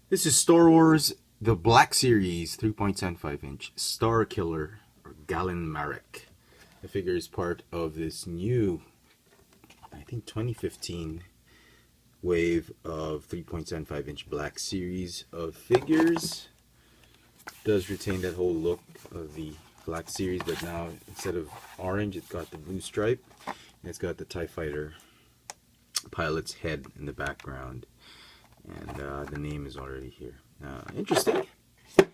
This is Star Wars the Black Series 3.75-inch Starkiller or Galen Marek. The figure is part of this new, I think 2015 wave of 3.75-inch Black Series of figures. It does retain that whole look of the Black Series, but now instead of orange, it's got the blue stripe, and it's got the TIE Fighter pilot's head in the background. And the name is already here. Interesting. There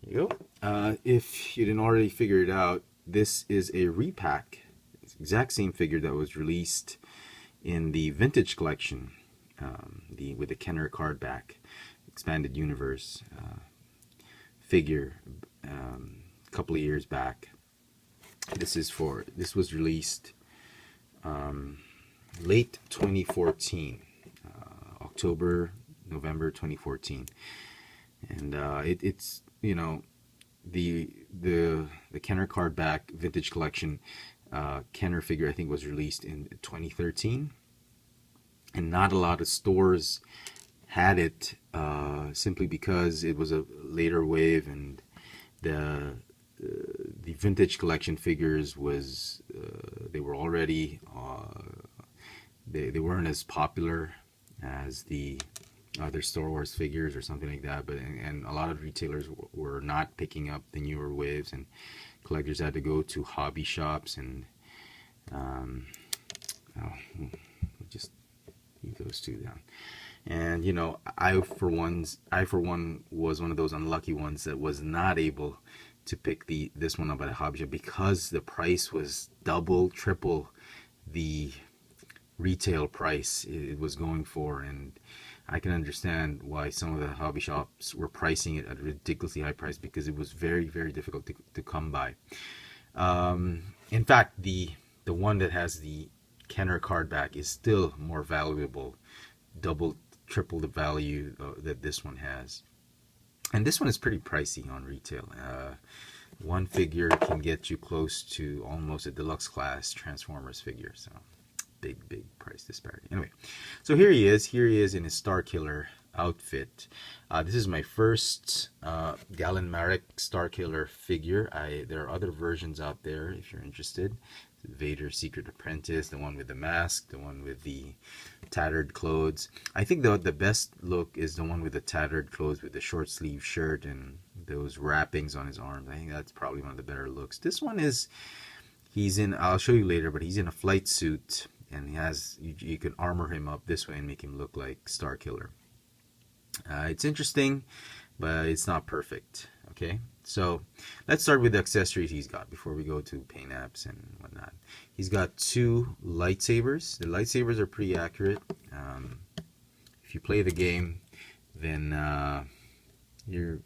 you go. If you didn't already figure it out, this is a repack. It's the exact same figure that was released in the Vintage Collection, with the Kenner card back, Expanded Universe figure a couple of years back. This was released late 2014. October, November 2014, and it's the Kenner card back Vintage Collection Kenner figure I think was released in 2013, and not a lot of stores had it simply because it was a later wave, and the Vintage Collection figures was they were already they weren't as popular as the other Star Wars figures or something like that, but and a lot of retailers were not picking up the newer waves, and collectors had to go to hobby shops, and we'll just leave those two down. And I for one was one of those unlucky ones that was not able to pick this one up at a hobby shop because the price was double, triple the retail price it was going for, and I can understand why some of the hobby shops were pricing it at a ridiculously high price because it was very, very difficult to come by. In fact, the one that has the Kenner card back is still more valuable, double, triple the value that this one has. And this one is pretty pricey on retail. One figure can get you close to almost a deluxe class Transformers figure, so big price disparity. Anyway, so here he is in his Starkiller outfit. This is my first Galen Marek Starkiller figure. There are other versions out there if you're interested. Vader Secret Apprentice, the one with the mask, the one with the tattered clothes. I think the best look is the one with the tattered clothes with the short sleeve shirt and those wrappings on his arms. I think that's probably one of the better looks. This one is, I'll show you later, but he's in a flight suit, and you can armor him up this way and make him look like Starkiller. It's interesting, but it's not perfect. Okay, so let's start with the accessories he's got before we go to paint apps and whatnot. He's got two lightsabers. The lightsabers are pretty accurate. If you play the game, then you're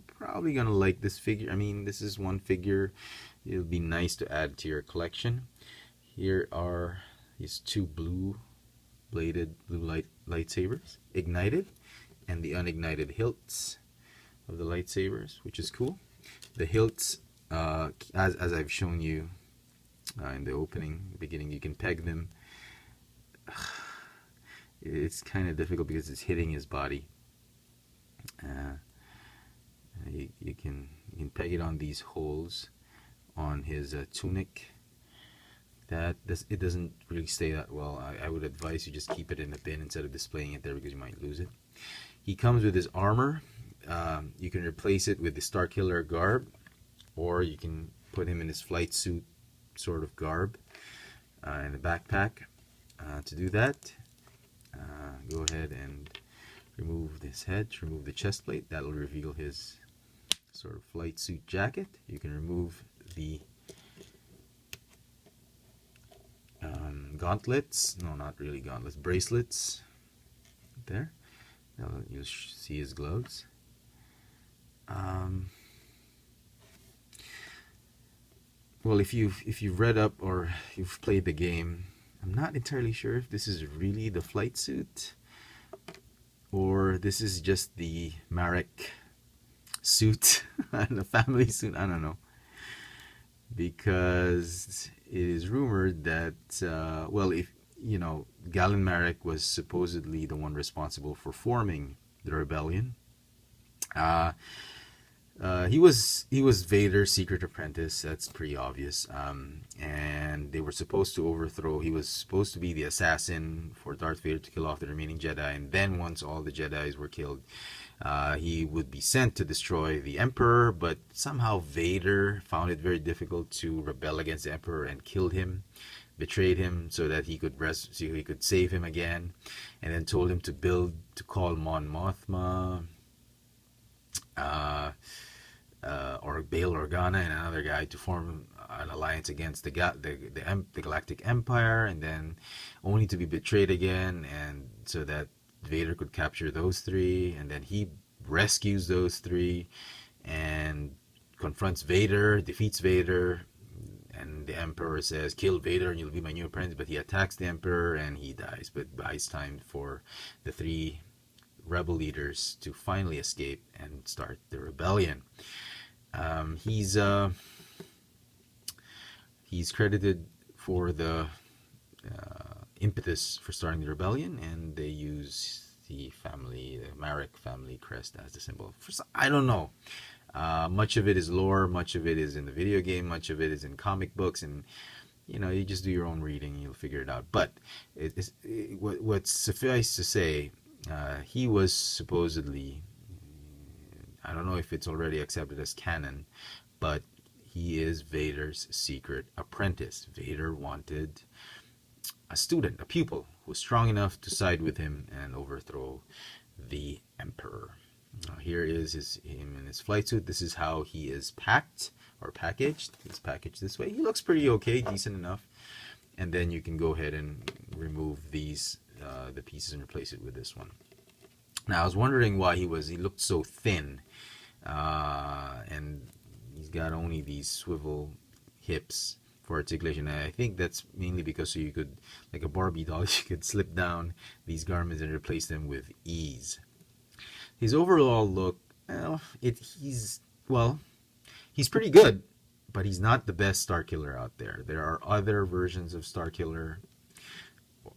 probably gonna like this figure. I mean, this is one figure. It'll be nice to add to your collection. Here are these two blue lightsabers, ignited, and the unignited hilts of the lightsabers, which is cool. The hilts, as I've shown you in the beginning, you can peg them. It's kind of difficult because it's hitting his body. You can peg it on these holes on his tunic. It doesn't really stay that well. I would advise you just keep it in the bin instead of displaying it there because you might lose it. He comes with his armor. You can replace it with the Starkiller garb, or you can put him in his flight suit sort of garb in a backpack. To do that, go ahead and remove this head, remove the chest plate. That'll reveal his sort of flight suit jacket. You can remove the gauntlets. No, not really gauntlets. Bracelets. There. Now you'll see his gloves. Well, if you've read up or you've played the game, I'm not entirely sure if this is really the flight suit or this is just the Marek suit and the family suit. I don't know, because it is rumored that well, if Galen Marek was supposedly the one responsible for forming the rebellion. Uh, he was Vader's secret apprentice. That's pretty obvious. And they were supposed to overthrow. He was supposed to be the assassin for Darth Vader to kill off the remaining Jedi. And then once all the Jedi's were killed, he would be sent to destroy the Emperor. But somehow Vader found it very difficult to rebel against the Emperor and killed him, betrayed him so that he could save him again, and then told him to call Mon Mothma. Or Bail Organa and another guy to form an alliance against the Galactic Empire, and then only to be betrayed again, and so that Vader could capture those three, and then he rescues those three and confronts Vader, defeats Vader, and the Emperor says, "Kill Vader and you'll be my new apprentice," but he attacks the Emperor and he dies, but buys time for the three rebel leaders to finally escape and start the rebellion. He's credited for the impetus for starting the rebellion, and they use the Marek family crest as the symbol. I don't know. Much of it is lore, much of it is in the video game, much of it is in comic books, and you just do your own reading and you'll figure it out. But what's suffice to say, he was supposedly, I don't know if it's already accepted as canon, but he is Vader's secret apprentice. Vader wanted a student, a pupil, who was strong enough to side with him and overthrow the Emperor. Here is him in his flight suit. This is how he is packed or packaged. He's packaged this way. He looks pretty okay, decent enough. And then you can go ahead and remove these the pieces and replace it with this one. Now I was wondering why he looked so thin, and he's got only these swivel hips for articulation. And I think that's mainly because so you could, like a Barbie doll, you could slip down these garments and replace them with ease. His overall look, he's pretty good, but he's not the best Starkiller out there. There are other versions of Starkiller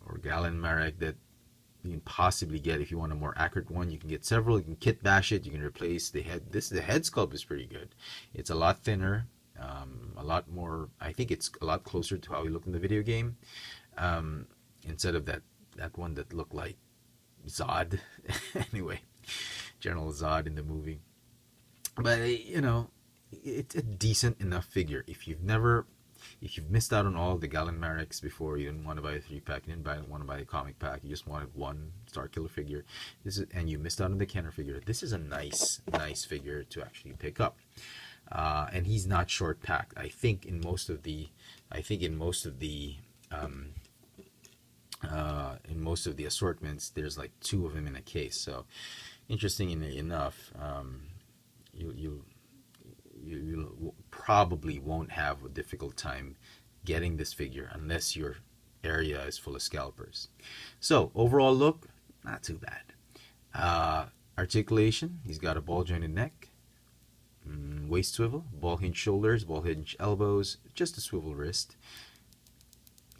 or Galen Marek that you can possibly get. If you want a more accurate one, you can get several. You can kit bash it. You can replace the head. The head sculpt is pretty good. It's a lot thinner, a lot more. I think it's a lot closer to how he looked in the video game, instead of that one that looked like Zod. Anyway, General Zod in the movie. But it's a decent enough figure. If you've missed out on all the Galen Mareks before, you didn't want to buy a 3-pack, you didn't want to buy a comic pack, you just wanted one Starkiller figure, and you missed out on the Kenner figure, this is a nice figure to actually pick up. And he's not short packed. I think in most of the assortments, there's like 2 of them in a case. So interestingly enough, you probably won't have a difficult time getting this figure unless your area is full of scalpers. So overall look, not too bad. Articulation, he's got a ball jointed neck, waist swivel, ball hinge shoulders, ball hinge elbows, just a swivel wrist,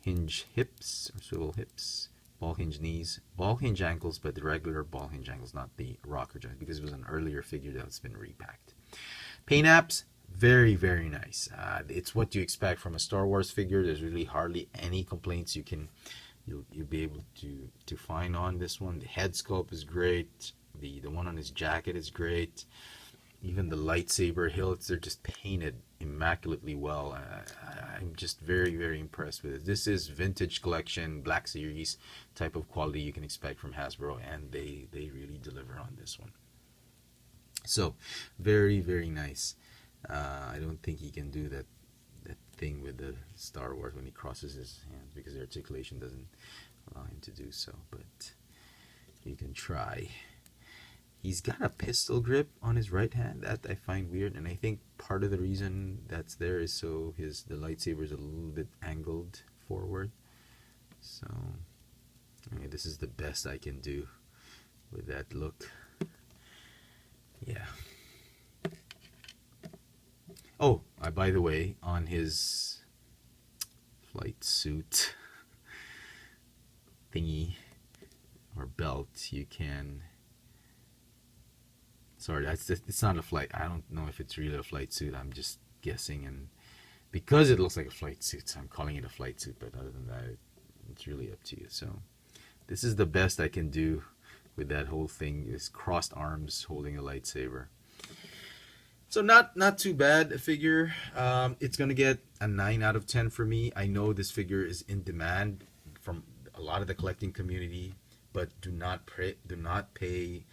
hinge hips or swivel hips, ball hinge knees, ball hinge ankles, but the regular ball hinge ankles, not the rocker joint, because it was an earlier figure that's been repacked. Paint apps, very, very nice. It's what you expect from a Star Wars figure. There's really hardly any complaints you'll be able to find on this one. The head sculpt is great. The one on his jacket is great. Even the lightsaber hilts, they're just painted immaculately well. I'm just very, very impressed with it. This is vintage collection, Black Series type of quality you can expect from Hasbro, and they really deliver on this one. So, very, very nice. I don't think he can do that thing with the Star Wars when he crosses his hands, because the articulation doesn't allow him to do so, but you can try. He's got a pistol grip on his right hand that I find weird, and I think part of the reason that's there is so the lightsaber is a little bit angled forward. So, anyway, this is the best I can do with that look. Yeah. Oh, by the way, on his flight suit thingy or belt, you can Sorry, it's not a flight. I don't know if it's really a flight suit. I'm just guessing, and because it looks like a flight suit, I'm calling it a flight suit. But other than that, it's really up to you. So this is the best I can do with that whole thing, is crossed arms holding a lightsaber. So not too bad a figure. It's gonna get a 9 out of 10 for me. I know this figure is in demand from a lot of the collecting community, but do not pay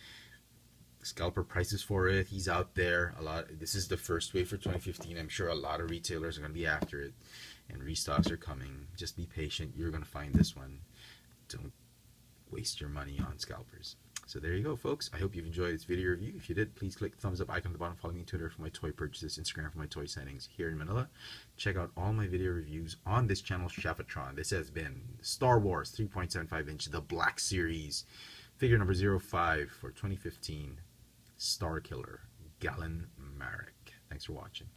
scalper prices for it. He's out there a lot. This is the first wave for 2015. I'm sure a lot of retailers are gonna be after it, and restocks are coming. Just be patient. You're gonna find this one. Don't waste your money on scalpers. So there you go, folks. I hope you've enjoyed this video review. If you did, please click the thumbs up icon at the bottom. Follow me on Twitter for my toy purchases, Instagram for my toy signings here in Manila. Check out all my video reviews on this channel, Cheffatron. This has been Star Wars 3.75 inch, the Black Series, figure number 05 for 2015, Starkiller, Galen, Marek. Thanks for watching.